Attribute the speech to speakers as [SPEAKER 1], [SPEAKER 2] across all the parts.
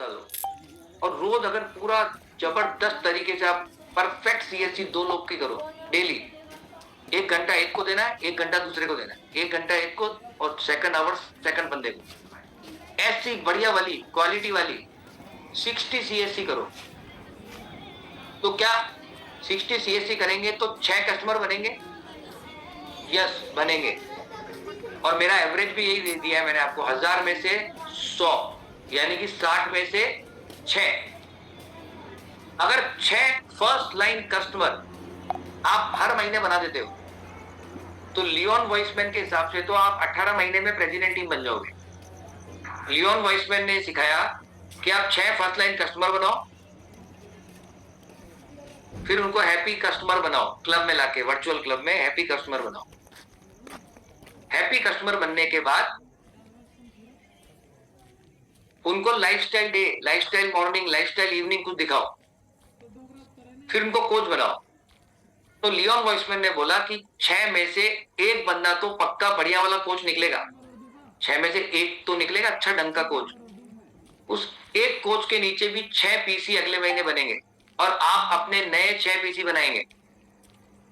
[SPEAKER 1] और रोज अगर पूरा जबरदस्त तरीके से आप परफेक्ट सीएससी 2 लोग की करो डेली। 1 घंटा एक को देना है, 1 घंटा दूसरे को देना है। 1 घंटा एक को और सेकंड आवर सेकंड बंदे को। ऐसी बढ़िया वाली क्वालिटी वाली 60 सीएससी करो। तो क्या 60 सीएससी करेंगे तो 6 कस्टमर बनेंगे? यस, बनेंगे। और मेरा एवरेज भी यही दे दिया है मैंने आपको, 1000 में से 100 यानी कि 60 में से 6। अगर 6 फर्स्ट लाइन कस्टमर आप हर महीने बना देते हो तो लियोन वॉइसमैन के हिसाब से तो आप 18 महीने में प्रेसिडेंट टीम बन जाओगे। लियोन वॉइसमैन ने सिखाया कि आप 6 फर्स्ट लाइन कस्टमर बनाओ, फिर उनको हैप्पी कस्टमर बनाओ, क्लब में लाके, वर्चुअल क्लब में हैप्पी कस्टमर बनाओ। हैप्पी कस्टमर बनने के बाद उनको lifestyle day, lifestyle morning, lifestyle evening कुछ दिखाओ, फिर उनको कोच बनाओ। तो लियोन वॉइसमैन ने बोला कि 6 में से एक बंदा तो पक्का बढ़िया वाला कोच निकलेगा। 6 में से एक तो निकलेगा अच्छा ढंग का कोच। उस एक कोच के नीचे भी 6 पीसी अगले महीने बनेंगे और आप अपने नए 6 पीसी बनाएंगे।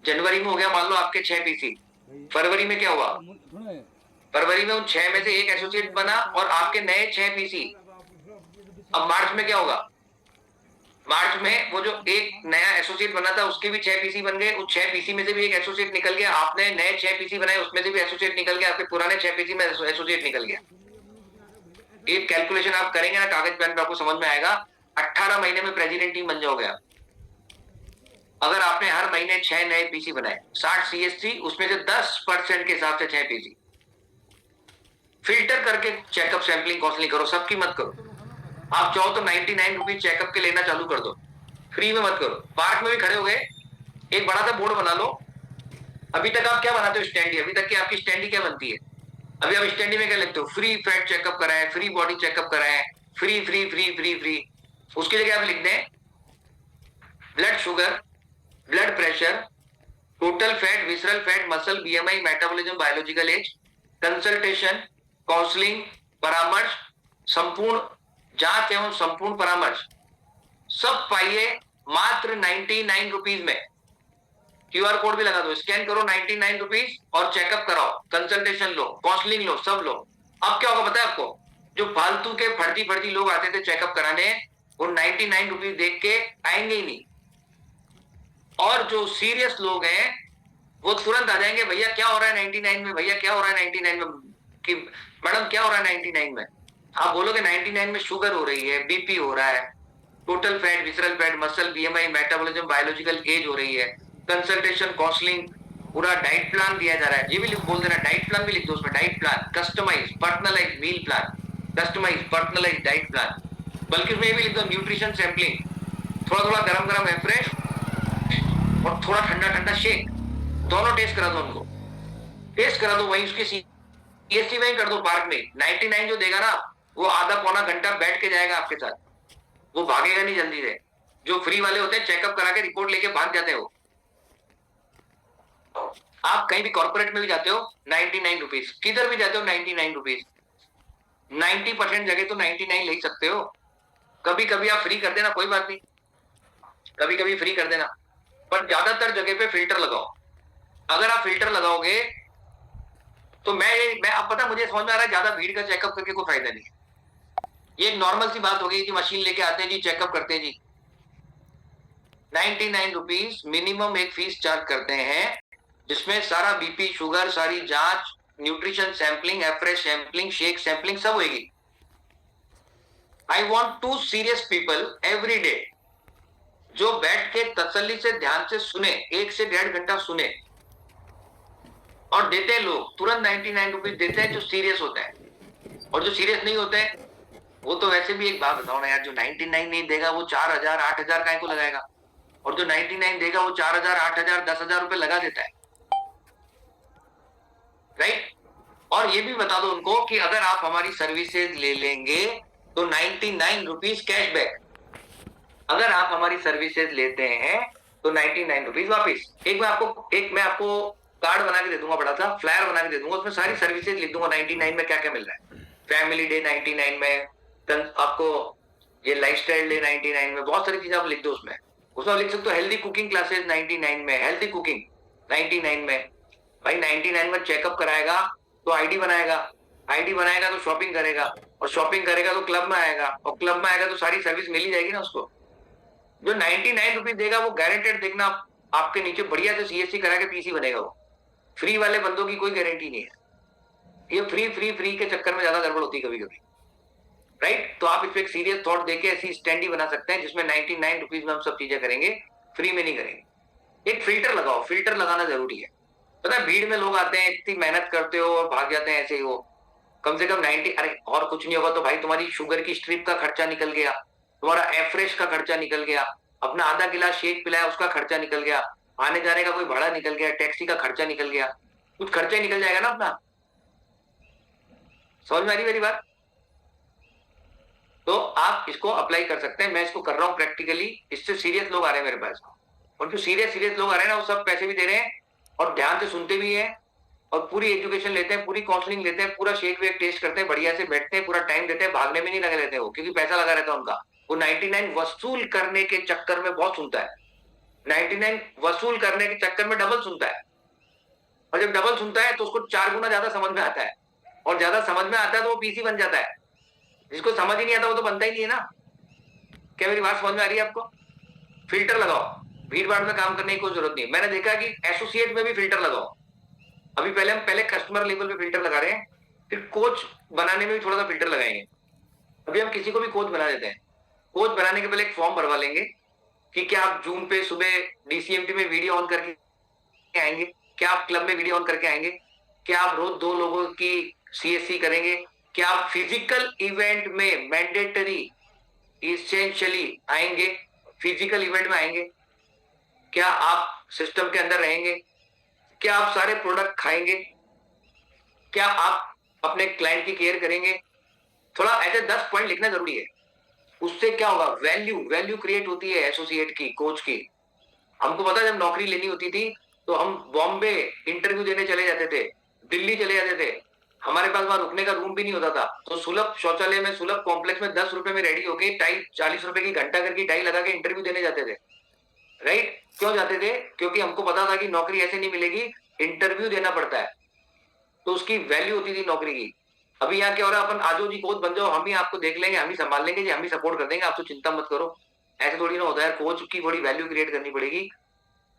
[SPEAKER 1] जनवरी में हो गया मान लो आपके 6 पीसी, फरवरी में क्या हुआ? फरवरी में उन 6 में से एक एसोसिएट बना और आपके नए 6 पीसी। अब मार्च में क्या होगा? मार्च में वो जो एक नया एसोसिएट बना था उसके भी 6 पीसी बन गए। उस 6 पीसी में से भी एक एसोसिएट निकल गया। आपने नए 6 पीसी बनाए, उसमें से भी एसोसिएट निकल गया। आपके पुराने 6 पीसी में एसोसिएट निकल गया। एक कैलकुलेशन आप करेंगे ना कागज पेन पे, आपको समझ में आएगा। 18 महीने में प्रेसिडेंट टीम बन जाओगे आप। अगर आपने हर महीने 6 नए पीसी बनाए, 60 सीएससी, उसमें से 10% के हिसाब से 6 पीसी। फिल्टर करके चेकअप सैंपलिंग काउंसलिंग करो, सबकी मत करो। आप चाहो तो 99 रुपीज चेकअप के लेना चालू कर दो, फ्री में मत करो। पार्क में भी खड़े हो गए, एक बड़ा सा बोर्ड बना लो। अभी तक आप क्या बनाते हो? स्टैंडी। अभी तक की आपकी स्टैंडी क्या बनती है? अभी आप स्टैंडी में क्या लिखते हो? फ्री फैट चेकअप कराएं, फ्री बॉडी चेकअप कराएं, free free free free free. उसकी जगह आप लिख दें blood sugar, blood pressure, total fat, visceral fat, muscle, BMI, metabolism, biological age, consultation, counselling, परामर्श, संपूर्ण जांच एवं संपूर्ण परामर्श, सब पाइए मात्र 99 रुपीज में। क्यूआर कोड भी लगा दो, स्कैन करो 99 रुपीज और चेकअप कराओ, कंसल्टेशन लो, काउंसलिंग लो, सब लो। अब क्या होगा पता है आपको? जो फालतू के फर्जी फर्जी लोग आते थे चेकअप कराने, वो 99 रुपीज देख के आएंगे ही नहीं। और जो सीरियस लोग हैं वो तुरंत आ जाएंगे, भैया क्या हो रहा है 99 में, भैया क्या हो रहा है 99 में, कि मैडम क्या हो रहा है 99 में। आप बोलोगे 99 में शुगर हो रही है, बीपी हो रहा है, total fat, visceral fat, muscle, BMI, metabolism, biological age हो रही है, कंसल्टेशन, काउंसलिंग, पूरा डाइट प्लान दिया जा रहा है। ये भी बोल देना, डाइट प्लान भी लिख दो उसमें, diet plan, customise personalise meal plan, customise personalise diet plan. बल्कि उसमें ये भी लिख दो न्यूट्रिशन सैंपलिंग, थोड़ा थोड़ा गरम गरम एफ्रेश और थोड़ा ठंडा ठंडा शेक, दोनों टेस्ट करा दो उनको, टेस्ट करा दो। वहीं उसकी सीएससी वहीं कर दो पार्क में। 99 जो देगा ना वो आधा पौना घंटा बैठ के जाएगा आपके साथ, वो भागेगा नहीं जल्दी से। जो फ्री वाले होते हैं चेकअप करा के रिपोर्ट लेके भाग जाते हो। आप कहीं भी कॉर्पोरेट में भी जाते हो 99 रुपीज, किधर भी जाते हो 99 रुपीज। 90% जगह तो 99 ले ही सकते हो। कभी कभी आप फ्री कर देना, कोई बात नहीं, कभी कभी फ्री कर देना, पर ज्यादातर जगह पे फिल्टर लगाओ। अगर आप फिल्टर लगाओगे तो मैं अब पता मुझे समझ में आ रहा है ज्यादा भीड़ का चेकअप करके कोई फायदा नहीं। ये एक नॉर्मल सी बात हो गई कि मशीन लेके आते हैं जी, चेकअप करते हैं जी। 99 रुपीज मिनिमम एक फीस चार्ज करते हैं, जिसमें सारा बीपी, शुगर, सारी जांच, nutrition sampling, afresh sampling, shake sampling सब होगी। I want 2 serious people every day, जो बैठ के तसल्ली से ध्यान से सुने, 1 से 1.5 घंटा सुने। और देते हैं लोग तुरंत 99 रुपीज देते हैं जो सीरियस होता है। और जो सीरियस नहीं होते हैं वो तो वैसे भी, एक बात बताओ ना यार, जो 99 नहीं देगा वो 4000 8000 काय को लगाएगा, और जो 99 देगा वो 4000 8000 10,000 रुपए लगा देता है, राइट। और ये भी बता दो उनको कि अगर आप हमारी सर्विसेज ले लेंगे तो 99 रुपीज कैशबैक। अगर आप हमारी सर्विसेज लेते हैं तो 99 रुपीज वापिस। एक मैं आपको कार्ड बना के दे दूंगा, बड़ा सा फ्लायर बना के दे दूंगा, उसमें सारी सर्विसेज लिख दूंगा 99 में क्या क्या मिल रहा है। फैमिली डे 99 में, आपको ये लाइफस्टाइल डे 99 में, बहुत सारी चीजें आप लिख दो उसमें। उसमें आप लिख सकते हो हेल्दी कुकिंग क्लासेस 99 में, हेल्दी कुकिंग 99 में। भाई 99 में चेकअप कराएगा तो आईडी बनाएगा, आईडी बनाएगा तो शॉपिंग करेगा, और शॉपिंग करेगा तो क्लब में आएगा, और क्लब में आएगा तो सारी सर्विस मिल ही जाएगी ना उसको। जो 99 रुपीज देगा वो गारंटेड देखना आपके नीचे बढ़िया से सीएससी करा के पीसी बनेगा वो। फ्री वाले बंदों की कोई गारंटी नहीं है। ये फ्री फ्री फ्री के चक्कर में ज्यादा गड़बड़ होती है कभी कभी, राइट। तो आप इस पे एक सीरियस थॉट देके ऐसी स्टैंडी बना सकते हैं जिसमें 99 रुपीज में हम सब चीजें करेंगे, फ्री में नहीं करेंगे। एक फिल्टर लगाओ, फिल्टर लगाना जरूरी है। पता है भीड़ में लोग आते हैं, इतनी मेहनत करते हो और भाग जाते हैं ऐसे ही। वो कम से कम 90, अरे और कुछ नहीं होगा तो भाई तुम्हारी शुगर की स्ट्रिप का खर्चा निकल गया, तुम्हारा एफ्रेश का खर्चा निकल गया, अपना आधा गिलास शेक पिलाया उसका खर्चा निकल गया, आने जाने का कोई भाड़ा निकल गया, टैक्सी का खर्चा निकल गया, कुछ खर्चा ही निकल जाएगा ना अपना। समझ में आ रही मेरी बात? तो आप इसको अप्लाई कर सकते हैं, मैं इसको कर रहा हूँ प्रैक्टिकली। इससे सीरियस लोग आ रहे हैं मेरे पास, और जो सीरियस सीरियस लोग आ रहे हैं ना वो सब पैसे भी दे रहे हैं और ध्यान से सुनते भी हैं, और पूरी एजुकेशन लेते हैं, पूरी काउंसलिंग लेते हैं, पूरा शेक वेक टेस्ट करते हैं, बढ़िया से बैठते हैं, पूरा टाइम देते हैं, भागने में नहीं लगे रहते हैं वो, क्योंकि पैसा लगा रहता है उनका। वो 99 वसूल करने के चक्कर में बहुत सुनता है, 99 वसूल करने के चक्कर में डबल सुनता है, और जब डबल सुनता है तो उसको 4 गुना ज्यादा समझ में आता है, और ज्यादा समझ में आता है तो वो पीसी बन जाता है। जिसको समझ ही नहीं आता वो तो बनता ही नहीं है ना। क्या मेरी बात समझ में आ रही है आपको? फिल्टर लगाओ, भीड़ भाड़ में काम करने की कोई जरूरत नहीं। मैंने देखा कि एसोसिएट में भी फिल्टर लगाओ। अभी पहले हम पहले कस्टमर लेवल पे फिल्टर लगा रहे हैं, फिर कोच बनाने में भी थोड़ा सा फिल्टर लगाएंगे। अभी हम किसी को भी कोच बना देते हैं, कोच बनाने के पहले एक फॉर्म भरवा लेंगे कि क्या आप जूम पे सुबह डीसीएमटी में वीडियो ऑन करके आएंगे, क्या आप क्लब में वीडियो ऑन करके आएंगे, क्या आप रोज 2 लोगों की सीएससी करेंगे, क्या आप फिजिकल इवेंट में मैंडेटरी इसेंशियली आएंगे, फिजिकल इवेंट में आएंगे, क्या आप सिस्टम के अंदर रहेंगे, क्या आप सारे प्रोडक्ट खाएंगे, क्या आप अपने क्लाइंट की केयर करेंगे। थोड़ा ऐसे 10 पॉइंट लिखना जरूरी है। उससे क्या होगा, वैल्यू वैल्यू क्रिएट होती है एसोसिएट की, कोच की। हमको पता है जब नौकरी लेनी होती थी तो हम बॉम्बे इंटरव्यू देने चले जाते थे, दिल्ली चले जाते थे, हमारे पास वहां रुकने का रूम भी नहीं होता था, तो सुलभ शौचालय में, सुलभ कॉम्प्लेक्स में 10 रुपए में रेडी होके टाई 40 रुपए की घंटा करके टाई लगा के इंटरव्यू देने जाते थे, राइट। क्यों जाते थे? क्योंकि हमको पता था कि नौकरी ऐसे नहीं मिलेगी, इंटरव्यू देना पड़ता है, तो उसकी वैल्यू होती थी नौकरी की। अभी यहाँ क्या हो रहा है, अपन आजो जी कोच बन जाओ, हम ही आपको देख लेंगे, हम ही संभाल लेंगे जी, हम ही सपोर्ट कर देंगे, आप तो चिंता मत करो। ऐसे थोड़ी ना होता है, कोच की बड़ी वैल्यू क्रिएट करनी पड़ेगी।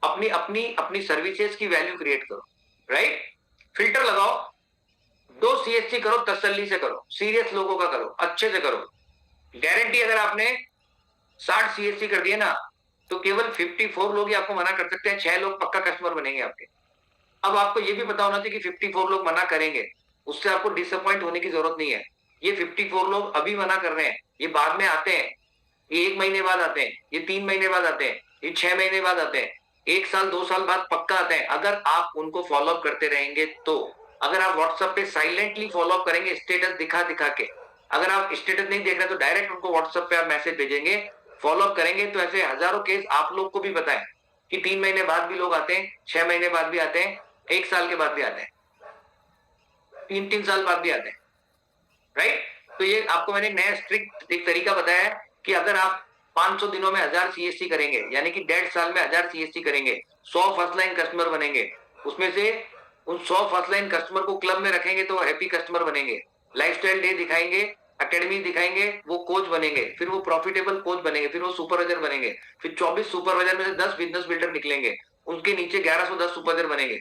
[SPEAKER 1] अपनी अपनी अपनी सर्विसेज की वैल्यू क्रिएट करो, राइट। फिल्टर लगाओ, 2 सीएससी करो, तसल्ली से करो, सीरियस लोगों का करो, अच्छे से करो। गारंटी अगर आपने 60 सीएससी कर दिए ना तो केवल 54 लोग ही आपको मना कर सकते हैं, 6 लोग पक्का कस्टमर बनेंगे आपके। अब आपको ये भी पता होना चाहिए कि 54 लोग मना करेंगे, उससे आपको डिसअपॉइंट होने की जरूरत नहीं है। ये 54 लोग अभी मना कर रहे हैं, ये बाद में आते हैं, ये 1 महीने बाद आते हैं, ये 3 महीने बाद आते हैं, ये 6 महीने बाद आते हैं, 1 साल 2 साल बाद पक्का आते हैं, अगर आप उनको फॉलो अप करते रहेंगे तो। अगर आप व्हाट्सएप पे साइलेंटली फॉलो अप करेंगे स्टेटस दिखा दिखा के, अगर आप स्टेटस नहीं देख रहे तो डायरेक्ट उनको व्हाट्सएप पे आप मैसेज भेजेंगे, फॉलो अप करेंगे, तो ऐसे हजारों केस आप लोग को भी पता है कि 3 महीने बाद भी लोग आते हैं, 6 महीने बाद भी आते हैं, 1 साल के बाद भी आते हैं, 3-3 साल बाद भी आते हैं, राइट। तो ये आपको मैंने नया स्ट्रिक्ट एक तरीका बताया है कि अगर आप 500 दिनों में 1000 सीएससी करेंगे, यानी कि 1.5 साल में 1000 सीएससी करेंगे, 100 फर्स्ट लाइन कस्टमर बनेंगे, उसमें से उन 100 फर्स्ट लाइन कस्टमर को क्लब में रखेंगे तो हैप्पी कस्टमर बनेंगे, लाइफस्टाइल डे दिखाएंगे, अकेडमी दिखाएंगे, वो कोच बनेंगे, फिर वो प्रॉफिटेबल कोच बनेंगे, फिर वो सुपरवाइजर बनेंगे, फिर 24 सुपरवाइजर में से 10 बिजनेस बिल्डर निकलेंगे, उनके नीचे 1110 सुपरवाइजर बनेंगे।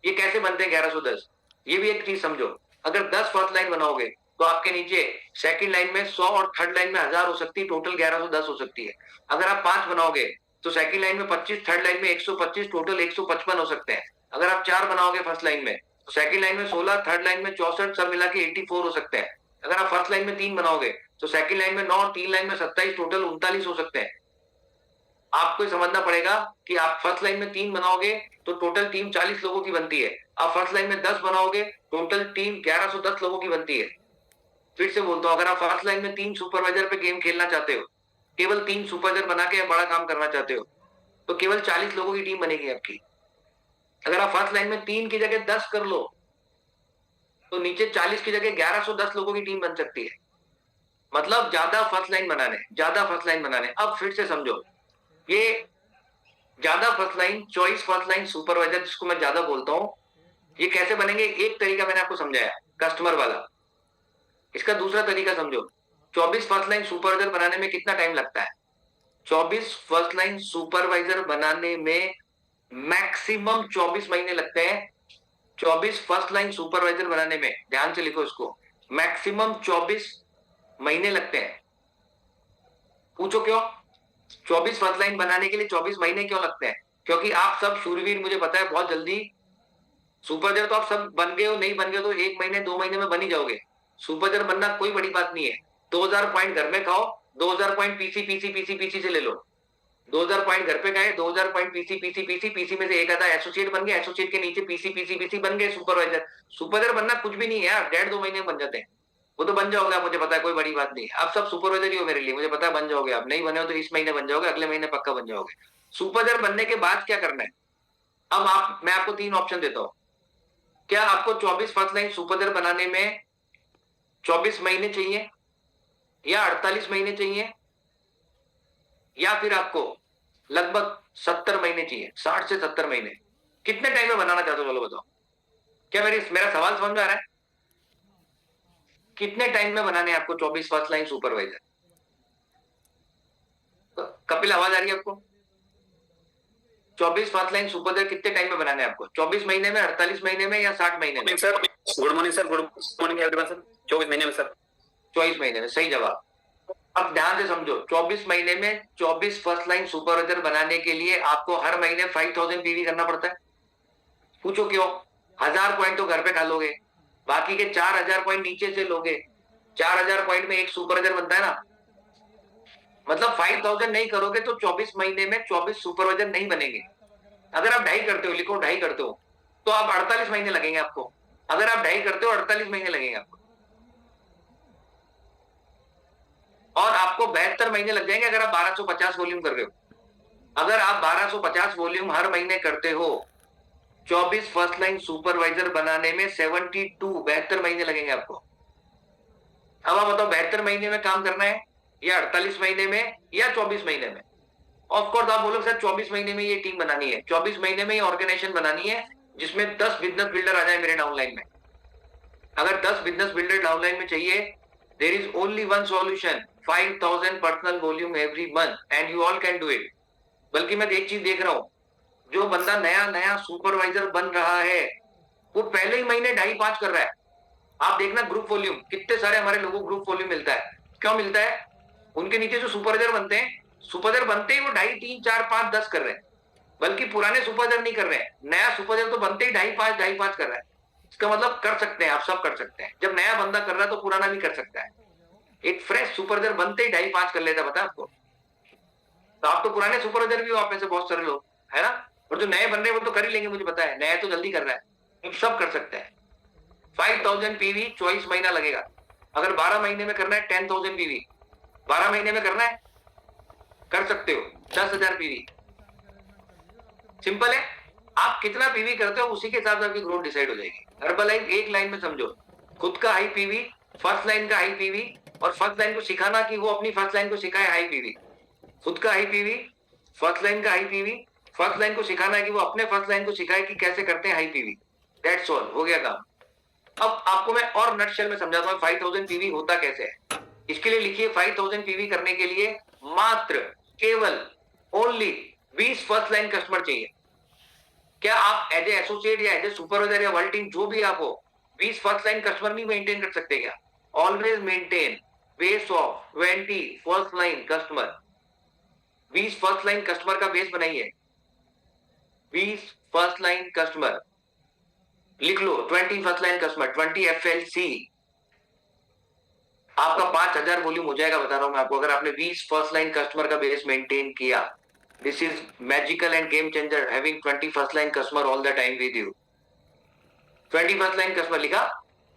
[SPEAKER 1] ये कैसे बनते हैं 1110? ये भी एक चीज समझो, अगर 10 फर्स्ट लाइन बनाओगे तो आपके नीचे सेकंड लाइन में 100 और थर्ड लाइन में 1000 हो सकती है, टोटल 1110 हो सकती है। अगर आप 5 बनाओगे तो सेकंड लाइन में 25, थर्ड लाइन में 125, टोटल 155 हो सकते हैं। अगर आप 4 बनाओगे फर्स्ट लाइन में तो सेकंड लाइन में 16, थर्ड लाइन में 64, सब मिला के 84 हो सकते हैं। अगर आप फर्स्ट लाइन में 3 बनाओगे तो सेकंड लाइन में 9 और 3 लाइन में 27, टोटल 39 हो सकते हैं। आपको समझना पड़ेगा कि आप फर्स्ट लाइन में 3 बनाओगे तो टोटल टीम 40 लोगों की बनती है, आप फर्स्ट लाइन में 10 बनाओगे टोटल टीम 1110 लोगों की बनती है। फिर से बोलता हूं, अगर आप फर्स्ट लाइन में 3 सुपरवाइजर पे गेम खेलना चाहते हो, केवल 3 सुपरवाइजर बना के बड़ा काम करना चाहते हो, तो केवल 40 लोगों की टीम बनेगी आपकी। अगर आप फर्स्ट लाइन में 3 की जगह 10 कर लो तो नीचे 40 की जगह 1110 लोगों की टीम बन सकती है। मतलब ज्यादा फर्स्ट लाइन बनाने। अब फिर से समझो, ये ज्यादा first line, choice first line supervisor जिसको मैं ज्यादा बोलता हूं, ये कैसे बनेंगे? एक तरीका मैंने आपको समझाया, कस्टमर वाला। इसका दूसरा तरीका समझो। 24 फर्स्ट लाइन सुपरवाइजर बनाने में कितना टाइम लगता है? 24 फर्स्ट लाइन सुपरवाइजर बनाने में मैक्सिमम 24 महीने लगते हैं। 24 फर्स्ट लाइन सुपरवाइजर बनाने में, ध्यान से लिखो इसको, मैक्सिमम 24 महीने लगते हैं। पूछो क्यों? 24 फर्स्ट लाइन बनाने के लिए 24 महीने क्यों लगते हैं? क्योंकि आप सब शूरवीर, मुझे पता है, बहुत जल्दी सुपरवाइजर तो आप सब बन गए हो, नहीं बन गए तो 1 महीने 2 महीने में बन ही जाओगे। सुपरवाइजर बनना कोई बड़ी बात नहीं है। 2000 पॉइंट घर में खाओ, 2000 point PC PC PC PC से ले लो। 2000 पॉइंट घर पे गए, 2000 point PC PC PC PC में से एक आधा एसोसिएट बन गया, एसोसिएट के नीचे पीसी पीसी पीसी बन गए सुपरवाइजर। सुपरवाइजर बनना कुछ भी नहीं है यार, 1.5-2 महीने में बन जाते हैं। वो तो बन जाओगे आप, मुझे पता है, कोई बड़ी बात नहीं है। आप सब सुपरवाइजर ही हो मेरे लिए, मुझे पता है बन जाओगे आप। नहीं बने हो तो इस महीने बन जाओगे, अगले महीने पक्का बन जाओगे। सुपरवाइजर बनने के बाद क्या करना है? अब मैं आपको 3 ऑप्शन देता हूं। क्या आपको 24 फर्स्ट लाइन सुपरवाइजर बनाने में 24 महीने चाहिए, या 48 महीने चाहिए, या फिर आपको लगभग 70 महीने चाहिए? 60 से 70 महीने। कितने टाइम में बनाना चाहते हो, चलो बताओ। क्या मेरा सवाल समझ में आ रहा है? कितने टाइम में बनाने हैं आपको 24 फर्स्ट लाइन सुपरवाइजर? कपिल, आवाज आ रही है आपको? 24 फर्स्ट लाइन सुपरवाइजर कितने टाइम में बनाने हैं आपको? 24 महीने में, 48 महीने में, या 60 महीने में?
[SPEAKER 2] Sir good morning sir, good morning everyone sir. 24 महीने में सर।
[SPEAKER 1] 24 महीने में, सही जवाब। अब ध्यान से समझो, 24 महीने में 24 फर्स्ट लाइन सुपरवाइजर बनाने के लिए आपको हर महीने 5000 पीवी करना पड़ता है। पूछो क्यों? 1000 पॉइंट तो घर पे खा लोगे, बाकी के 4000 पॉइंट नीचे से लोगे। 4000 पॉइंट में एक सुपरवाइजर बनता है ना। मतलब 5000 नहीं करोगे तो 24 महीने में 24 सुपरवाइजर नहीं बनेंगे। अगर आप 2.5 करते हो, लिखो 2.5 करते हो, तो आप 48 महीने लगेंगे आपको। अगर आप 2.5 करते हो, 48 महीने लगेंगे आपको। और आपको 72 महीने लग जाएंगे अगर आप 1250 वॉल्यूम कर रहे हो। अगर आप 1250 वॉल्यूम हर महीने करते हो, 24 फर्स्ट लाइन सुपरवाइजर बनाने में 72 महीने लगेंगे आपको। अब आप बताओ, 72 महीने में काम करना है, या 48 महीने में, या 24 महीने में? ऑफकोर्स आप बोलोगे सर 24 महीने में ये टीम बनानी है, 24 महीने में ये ऑर्गेनाइजेशन बनानी है, जिसमें 10 बिजनेस बिल्डर आ जाए मेरे डाउनलाइन में। अगर 10 बिजनेस बिल्डर डाउनलाइन में चाहिए, there is only one solution, 5000 personal volume every month and you all can do it. बल्कि मैं एक चीज देख रहा हूं, जो बंदा नया नया सुपरवाइजर बन रहा है, वो पहले ही महीने 2.5-5 कर रहा है। आप देखना ग्रुप वॉल्यूम, कितने सारे हमारे लोगों को ग्रुप वॉल्यूम मिलता है। क्यों मिलता है? उनके नीचे जो सुपरवाइजर बनते हैं, सुपरवाइजर बनते ही वो 2.5, 3, 4, 5, 10 कर रहे हैं। बल्कि पुराने सुपरवाइजर नहीं कर रहे हैं, नया सुपरवाइजर तो बनते ही 2.5-5 कर रहा है। इसका मतलब कर सकते हैं, आप सब कर सकते हैं। जब नया बंदा कर रहा है तो पुराना भी कर सकता है। एक फ्रेश सुपरवाइजर बनते ही 2.5-5 कर लेता, पता है आपको? तो आप तो पुराने सुपरवाइजर भी हो, आप में से बहुत सारे लोग, है ना? और जो नए बन रहे हैं वो तो कर ही लेंगे, मुझे पता है, नया तो जल्दी कर रहा है। सब कर सकते हैं। 5000 पीवी 24 महीना लगेगा। अगर 12 महीने में करना है 10,000 पीवी, 12 महीने में करना है, कर सकते हो। 10,000 पीवी, सिंपल है। आप कितना पीवी करते हो उसी के हिसाब से आपकी ग्रोथ डिसाइड हो जाएगी। हर्बलाइफ एक लाइन में समझो, खुद का हाई पीवी, फर्स्ट लाइन का हाई पीवी, और फर्स्ट लाइन को सिखाना कि वो अपनी फर्स्ट लाइन को सिखाए हाई पीवी। खुद का हाई पीवी, फर्स्ट लाइन का हाई पीवी, फर्स्ट लाइन को सिखाना है कि वो अपने फर्स्ट लाइन को सिखाए कि कैसे करते हैं हाई पीवी। दैट्स ऑल, हो गया काम। अब आपको मैं और नटशेल में समझाता हूँ 5000 पीवी होता कैसे है। इसके लिए लिखिए, 5000 पीवी करने के लिए मात्र केवल ओनली 20 फर्स्ट लाइन कस्टमर चाहिए। क्या आप एज ए एसोसिएट या एज ए सुपरवाइजर या वर्ल्ड टीम जो भी आप हो, 20 फर्स्ट लाइन कस्टमर नहीं मेंटेन कर सकते क्या? Always maintain base of 20 first line customer. 20 first line customer का बेस बनाइए। 20 फर्स्ट लाइन कस्टमर लिख लो, 20 फर्स्ट लाइन कस्टमर, 20 FLC। आपका 5000 वॉल्यूम हो जाएगा, बता रहा हूं मैं आपको, अगर आपने 20 फर्स्ट लाइन कस्टमर का बेस मेंटेन किया। This is magical end game changer, having 20 first line customer all the time with you. 20 first line customer लिखा,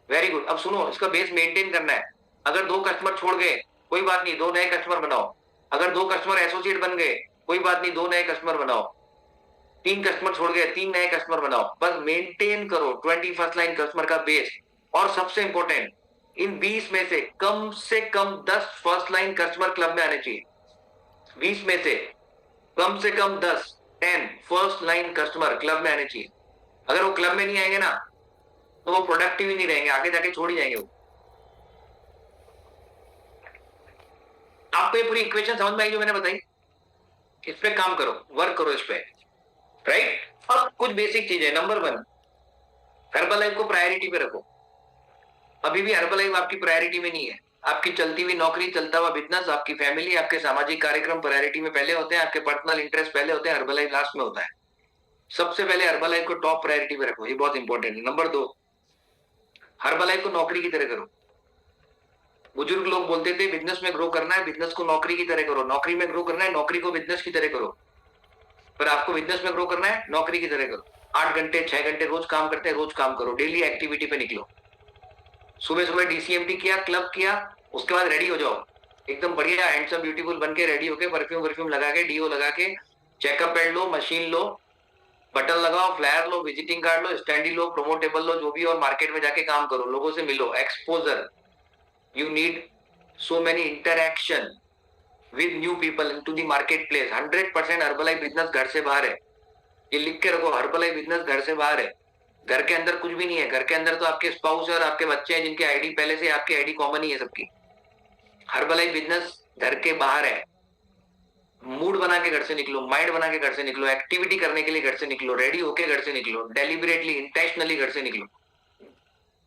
[SPEAKER 1] वेरी गुड। अब सुनो, इसका बेस मेंटेन करना है। अगर 2 कस्टमर छोड़ गए कोई बात नहीं, 2 नए कस्टमर बनाओ। अगर 2 कस्टमर एसोसिएट बन गए कोई बात नहीं, 2 नए कस्टमर बनाओ। 3 कस्टमर छोड़ गए, 3 नए कस्टमर बनाओ। बस मेंटेन करो 20 फर्स्ट लाइन कस्टमर का बेस। और सबसे इंपॉर्टेंट, इन 20 में से कम 10 फर्स्ट लाइन कस्टमर क्लब में आने चाहिए। 20 में से कम 10 फर्स्ट लाइन कस्टमर क्लब में आने चाहिए। अगर वो क्लब में नहीं आएंगे ना तो वो प्रोडक्टिव ही नहीं रहेंगे, आगे जाके छोड़ ही जाएंगे वो। आपको ये पूरी इक्वेशन समझ में आई जो मैंने बताई? इस पे काम करो, वर्क करो इस पे, राइट? अब कुछ बेसिक चीजें। नंबर 1, हर्बल लाइफ को प्रायोरिटी पे रखो। अभी भी हर्बल लाइफ आपकी प्रायोरिटी में नहीं है। आपकी चलती हुई नौकरी, चलता हुआ बिजनेस, आपकी फैमिली, आपके सामाजिक कार्यक्रम प्रायोरिटी में पहले होते हैं, आपके पर्सनल इंटरेस्ट पहले होते हैं, हर्बल लाइफ लास्ट में होता है। सबसे पहले हर्बल लाइफ को टॉप प्रायोरिटी पे रखो, ये बहुत इंपॉर्टेंट है। नंबर 2, हर्बल लाइफ को नौकरी की तरह करो। बुजुर्ग लोग बोलते थे बिजनेस में ग्रो करना है, बिजनेस को नौकरी की तरह करो। नौकरी में ग्रो करना है, नौकरी को बिजनेस की तरह करो। पर आपको बिजनेस में ग्रो करना है, नौकरी की तरह करो। 8 घंटे 6 घंटे रोज काम करते हैं, रोज काम करो। डेली एक्टिविटी पे निकलो। सुबह सुबह डीसीएमटी किया, क्लब किया, उसके बाद रेडी हो जाओ। एकदम बढ़िया हैंडसम ब्यूटीफुल बन के रेडी होके, परफ्यूम लगा के, डीओ लगा के, चेकअप पैड लो, मशीन लो, बटन लगाओ, फ्लायर लो, विजिटिंग कार्ड लो, स्टैंडी लो, प्रोमोटेबल लो, जो भी, और मार्केट में जाके काम करो, लोगों से मिलो, exposure. You need so many interaction with new people into the marketplace। 100% Herbalife business घर से बाहर है, ये लिख के रखो। हर्बलाइफ बिजनेस घर से बाहर है, घर के अंदर कुछ भी नहीं है। घर के अंदर तो आपके स्पाउस और आपके बच्चे हैं जिनकी आईडी पहले से, आपकी आईडी कॉमन ही है सबकी। हर्बलाइफ बिजनेस घर के बाहर है। मूड बना के घर से निकलो, माइंड बना के घर से निकलो, एक्टिविटी करने के लिए घर से निकलो, रेडी होके घर से निकलो, डेलिबरेटली इंटेंशनली घर से निकलो।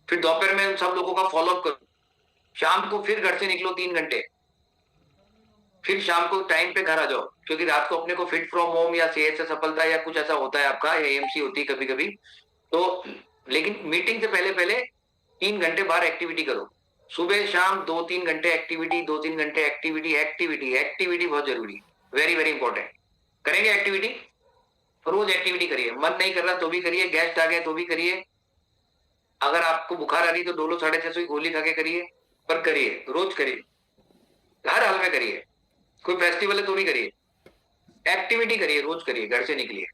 [SPEAKER 1] फिर दोपहर में उन सब लोगों का फॉलो अप करो। शाम को फिर घर से निकलो 3 घंटे, फिर शाम को टाइम पे घर आ जाओ, क्योंकि रात को अपने को फिट फ्रॉम होम या सीएस सफलता या कुछ ऐसा होता है आपका, या एएमसी होती है कभी कभी तो। लेकिन मीटिंग से पहले पहले 3 घंटे बाहर एक्टिविटी करो। सुबह शाम 2-3 घंटे एक्टिविटी, 2-3 घंटे एक्टिविटी। एक्टिविटी एक्टिविटी बहुत जरूरी, वेरी वेरी इंपॉर्टेंट। करेंगे एक्टिविटी, रोज एक्टिविटी करिए। मन नहीं कर रहा तो भी करिए, गेस्ट आ गए तो भी करिए, अगर आपको बुखार आ रही तो डोलो 650 की गोली खा के करिए, पर करिए, रोज करिए, हर हाल में करिए। कोई फेस्टिवल है तो भी करिए, एक्टिविटी करिए, रोज करिए। घर से निकलिए,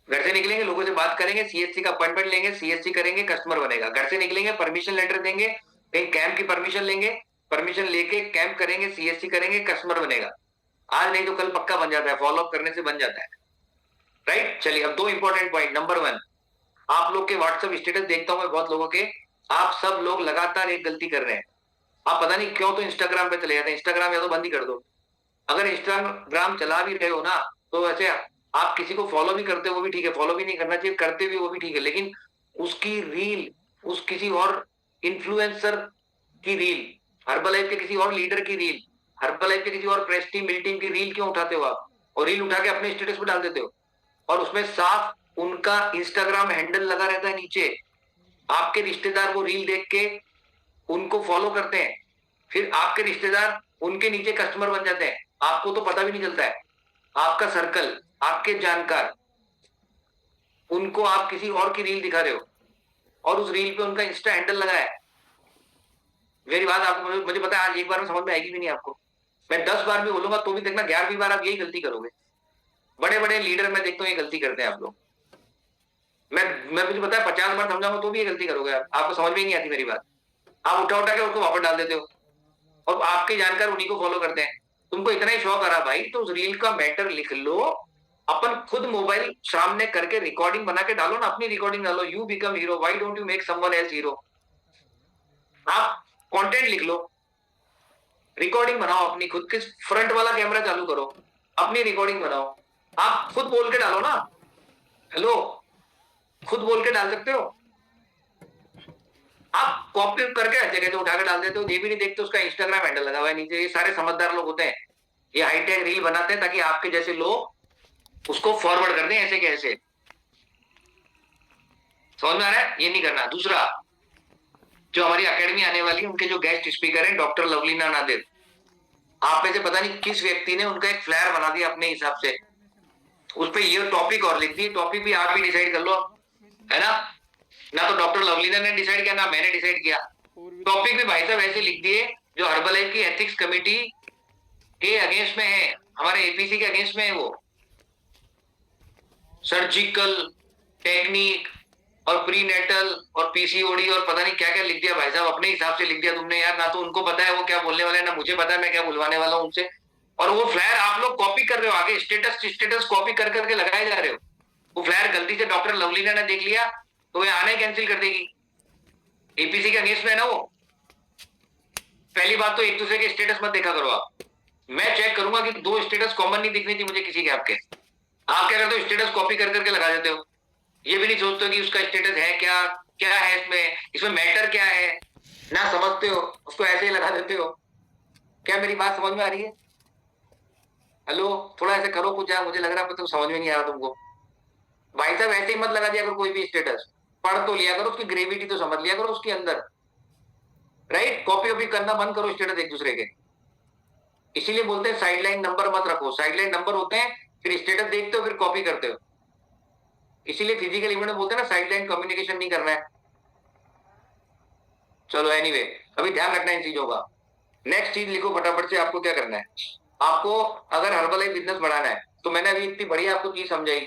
[SPEAKER 1] घर से निकलेंगे, लोगों से बात करेंगे, सीएससी का अपॉइंटमेंट लेंगे, सीएससी करेंगे, कस्टमर बनेगा। घर से निकलेंगे, परमिशन लेटर देंगे, कहीं कैंप की परमिशन लेंगे, परमिशन लेके कैंप करेंगे, सीएससी करेंगे, कस्टमर बनेगा। आज नहीं तो कल पक्का बन जाता है, फॉलो अप करने से बन जाता है, राइट? चलिए अब 2 इंपॉर्टेंट पॉइंट। नंबर 1, आप लोग के व्हाट्सएप स्टेटस देखता हूं मैं बहुत लोगों के, आप सब लोग लगातार एक गलती कर रहे हैं। आप पता नहीं क्यों तो इंस्टाग्राम पे चले जाते हैं। इंस्टाग्राम या तो बंद ही कर दो। अगर इंस्टाग्राम चला भी रहे हो ना, तो वैसे आप किसी को फॉलो भी करते हो वो भी ठीक है, फॉलो भी नहीं करना चाहिए, करते भी वो भी ठीक है, लेकिन उसकी रील, उस किसी और इन्फ्लुएंसर की रील, हर्बलाइफ के किसी और लीडर की रील, हर्बलाइफ के किसी और प्रेस्टी मिल्टिंग की रील क्यों उठाते हो आप, और रील उठा के अपने स्टेटस पे डाल देते हो, और उसमें साफ उनका इंस्टाग्राम हैंडल लगा रहता है नीचे। आपके रिश्तेदार वो रील देख के उनको फॉलो करते हैं, फिर आपके रिश्तेदार उनके नीचे कस्टमर बन जाते हैं, आपको तो पता भी नहीं चलता है। आपका सर्कल, आपके जानकार, उनको आप किसी और की रील दिखा रहे हो, और उस रील पे उनका इंस्टा हैंडल लगा है। मेरी बात आपको, मुझे पता है आज एक बार में समझ में आएगी भी नहीं आपको, मैं 10 बार भी बोलूंगा तो भी देखना 11वीं बार आप यही गलती करोगे। बड़े बड़े लीडर मैं देखता हूँ ये गलती करते हैं आप लोग। मैं मुझे पता है 50 बार समझाऊंगा तो भी ये गलती करोगे आप, आपको समझ में ही नहीं आती मेरी बात। आप उठा उठा के उसको वापस डाल देते हो, और आपके जानकार उन्हीं को फॉलो करते हैं। तुमको इतना ही शौक आ रहा भाई, तो उस रील का मैटर लिख लो, अपन खुद मोबाइल सामने करके रिकॉर्डिंग बना के डालो ना, अपनी रिकॉर्डिंग डालो। You become hero, why don't you make someone else hero. आप कंटेंट लिख लो, रिकॉर्डिंग बनाओ अपनी खुद के, फ्रंट वाला कैमरा चालू करो, अपनी रिकॉर्डिंग बनाओ, आप खुद बोल के डालो ना, हेलो, खुद बोल के डाल सकते हो। आप कॉपी करके हर जगह तो उठा के डाल देते हो, ये भी नहीं देखते उसका इंस्टाग्राम हैंडल लगा हुआ है नीचे। ये सारे समझदार लोग होते हैं, ये हाईटेक रील बनाते हैं ताकि आपके जैसे लोग उसको फॉरवर्ड कर दें ऐसे कैसे। समझ में आ रहा है? ये नहीं करना। दूसरा, जो हमारी एकेडमी आने वाली है, उनके जो गेस्ट स्पीकर हैं डॉक्टर लवलीना नादिर, आप में से पता नहीं किस व्यक्ति ने उनका एक फ्लैयर बना दिया अपने हिसाब से, उस पर ये टॉपिक और लिख दी। टॉपिक भी आप ही डिसाइड कर लो, है ना? ना तो डॉक्टर लवलीना ने डिसाइड किया, ना मैंने डिसाइड किया। टॉपिक भी भाई साहब ऐसे लिख दिए जो हर्बलाइफ की एथिक्स कमेटी के अगेंस्ट में है, हमारे एपीसी के अगेंस्ट में है वो। सर्जिकल टेक्निक, और प्रीनेटल और पीसीओडी और पता नहीं क्या क्या लिख दिया भाई साहब, अपने हिसाब से लिख दिया तुमने यार। ना तो उनको पता है वो क्या बोलने वाले हैं, ना मुझे पता है मैं क्या बुलवाने वाला हूं उनसे। और वो फ्लैर आप लोग कॉपी कर रहे हो, आगे स्टेटस स्टेटस कॉपी कर करके लगाए जा रहे हो। वो फ्लैर गलती से डॉक्टर लवलीना ने देख लिया तो वो आने कैंसिल कर देगी। एपीसी के अगेंस्ट में है ना वो। पहली बात तो एक दूसरे के स्टेटस मत देखा करो आप। मैं चेक करूंगा कि दो स्टेटस कॉमन नहीं दिखनी थी मुझे किसी के आपके। आप क्या करते हो, स्टेटस कॉपी कर करके लगा देते हो। ये भी नहीं सोचते हो कि उसका स्टेटस है क्या, क्या है इसमें मैटर क्या है, ना समझते हो, उसको ऐसे ही लगा देते हो। क्या मेरी बात समझ में आ रही है? हेलो, थोड़ा ऐसे करो कुछ यार, मुझे लग रहा है तो समझ में नहीं आ रहा तुमको। भाई साहब ऐसे ही मत लगा दिया करो कोई भी स्टेटस, पढ़ तो लिया करो, उसकी ग्रेविटी तो समझ लिया करो उसके अंदर। राइट, कॉपी वॉपी करना बंद करो स्टेटस एक दूसरे के। इसीलिए बोलते हैं साइडलाइन नंबर मत रखो, साइडलाइन नंबर होते हैं फिर स्टेटस देखते हो फिर कॉपी करते हो। इसीलिए फिजिकल इवेंट में बोलते हैं ना साइडलाइन कम्युनिकेशन नहीं करना है। चलो एनीवे, अभी ध्यान रखना है इन चीजों का। नेक्स्ट चीज लिखो फटाफट से, आपको क्या करना है। आपको अगर हर्बल लाइफ बिजनेस बढ़ाना है तो मैंने अभी इतनी बढ़िया आपको चीज समझाई